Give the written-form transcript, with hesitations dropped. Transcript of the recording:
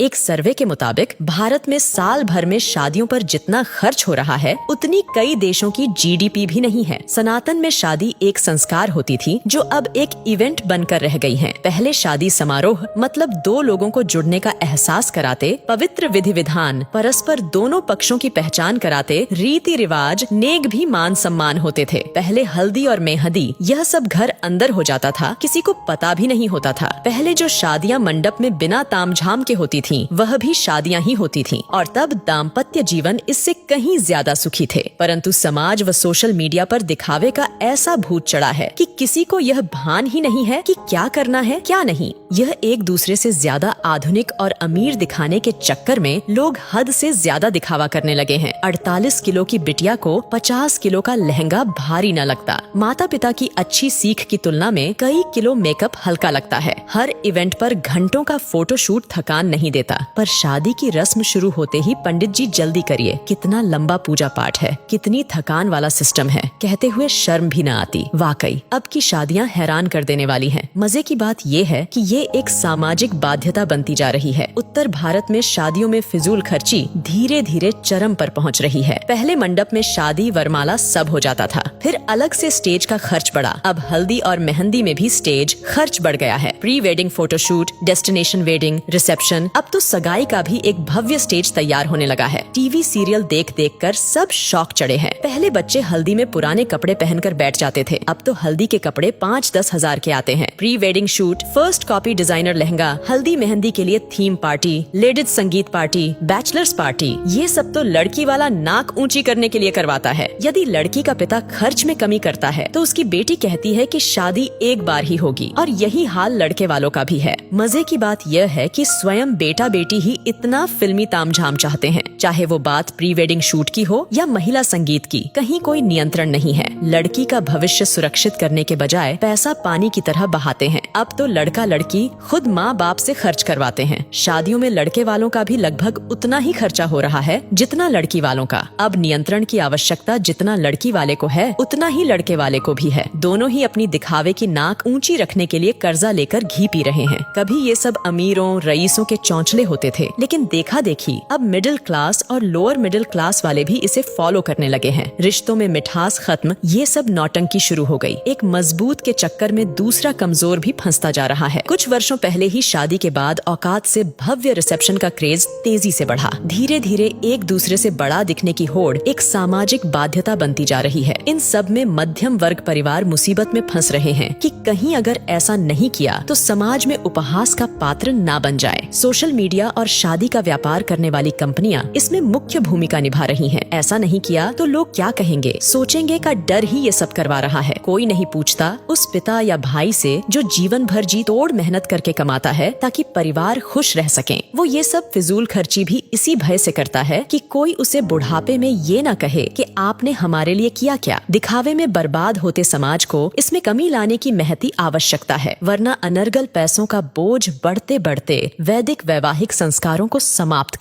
एक सर्वे के मुताबिक भारत में साल भर में शादियों पर जितना खर्च हो रहा है उतनी कई देशों की जीडीपी भी नहीं है। सनातन में शादी एक संस्कार होती थी जो अब एक इवेंट बनकर रह गई है। पहले शादी समारोह मतलब दो लोगों को जुड़ने का एहसास कराते, पवित्र विधि विधान, परस्पर दोनों पक्षों की पहचान कराते, रीति रिवाज, नेक भी मान सम्मान होते थे। पहले हल्दी और मेहंदी यह सब घर अंदर हो जाता था, किसी को पता भी नहीं होता था। पहले जो शादियां मंडप में बिना तामझाम के होती थीं, वह भी शादियां ही होती थीं और तब दाम्पत्य जीवन इससे कहीं ज्यादा सुखी थे। परंतु समाज व सोशल मीडिया पर दिखावे का ऐसा भूत चढ़ा है कि किसी को यह भान ही नहीं है कि क्या करना है क्या नहीं। यह एक दूसरे से ज्यादा आधुनिक और अमीर दिखाने के चक्कर में लोग हद से ज्यादा दिखावा करने लगे हैं। 48 किलो की बिटिया को 50 किलो का लहंगा भारी न लगता। माता पिता की अच्छी सीख की तुलना में कई किलो मेकअप हल्का लगता है। हर इवेंट पर घंटों का फोटोशूट थकान नहीं देता, पर शादी की रस्म शुरू होते ही पंडित जी जल्दी करिए, कितना लंबा पूजा पाठ है, कितनी थकान वाला सिस्टम है, कहते हुए शर्म भी न आती। वाकई अब की शादियां हैरान कर देने वाली हैं। मजे की बात ये है कि ये एक सामाजिक बाध्यता बनती जा रही है। उत्तर भारत में शादियों में फिजूल खर्ची धीरे धीरे चरम पर पहुंच रही है। पहले मंडप में शादी वरमाला सब हो जाता था, फिर अलग से स्टेज का खर्च बढ़ा। अब हल्दी और मेहंदी में भी स्टेज खर्च बढ़ गया है। Pre wedding photoshoot, destination wedding, reception, अब तो सगाई का भी एक भव्य स्टेज तैयार होने लगा है। टीवी सीरियल देख देख कर सब शौक चढ़े हैं। पहले बच्चे हल्दी में पुराने कपड़े पहनकर बैठ जाते थे, अब तो हल्दी के कपड़े 5-10 हजार के आते हैं। Pre wedding shoot, first copy designer lehenga, हल्दी मेहंदी के लिए थीम पार्टी, लेडीज संगीत पार्टी, बैचलर्स पार्टी, ये सब तो लड़की वाला नाक ऊंची करने के लिए करवाता है। यदि लड़की का पिता खर्च में कमी करता है तो उसकी बेटी कहती है कि शादी एक बार ही होगी, और यही हाल लड़के वालों का भी है। मजे की बात यह है कि स्वयं बेटा बेटी ही इतना फिल्मी तामझाम चाहते हैं, चाहे वो बात प्री वेडिंग शूट की हो या महिला संगीत की, कहीं कोई नियंत्रण नहीं है। लड़की का भविष्य सुरक्षित करने के बजाय पैसा पानी की तरह बहाते हैं। अब तो लड़का लड़की खुद माँ बाप से खर्च करवाते हैं। शादियों में लड़के वालों का भी लगभग उतना ही खर्चा हो रहा है जितना लड़की वालों का। अब नियंत्रण की आवश्यकता जितना लड़की वाले को है उतना ही लड़के वाले को भी है। दोनों ही अपनी दिखावे की नाक ऊंची रखने के लिए कर्जा लेकर घी पी रहे हैं। कभी ये सब अमीरों रईसों के चौंचले होते थे, लेकिन देखा देखी अब मिडिल क्लास और लोअर मिडिल क्लास वाले भी इसे फॉलो करने लगे हैं। रिश्तों में मिठास खत्म, ये सब नौटंकी शुरू हो गई। एक मजबूत के चक्कर में दूसरा कमजोर भी फंसता जा रहा है। कुछ वर्षों पहले ही शादी के बाद औकात से भव्य रिसेप्शन का क्रेज तेजी से बढ़ा। धीरे धीरे एक दूसरे से बड़ा दिखने की होड़ एक सामाजिक बाध्यता बनती जा रही है। इन सब में मध्यम वर्ग परिवार मुसीबत में फंस रहे हैं कि कहीं अगर ऐसा नहीं किया तो समाज में उपहास का पात्र ना बन जाए। सोशल मीडिया और शादी का व्यापार करने वाली कंपनियां इसमें मुख्य भूमिका निभा रही हैं। ऐसा नहीं किया तो लोग क्या कहेंगे, सोचेंगे का डर ही ये सब करवा रहा है। कोई नहीं पूछता उस पिता या भाई से जो जीवन भर जी तोड़ मेहनत करके कमाता है ताकि परिवार खुश रह सकें। वो ये सब फिजूल खर्ची भी इसी भय से करता है कि कोई उसे बुढ़ापे में ये न कहे कि आपने हमारे लिए किया क्या। दिखावे में बर्बाद होते समाज को इसमें कमी लाने की महती आवश्यकता है, वरना अनर्गल पैसों का बोझ बढ़ते बढ़ते वैदिक वैवाहिक संस्कारों को समाप्त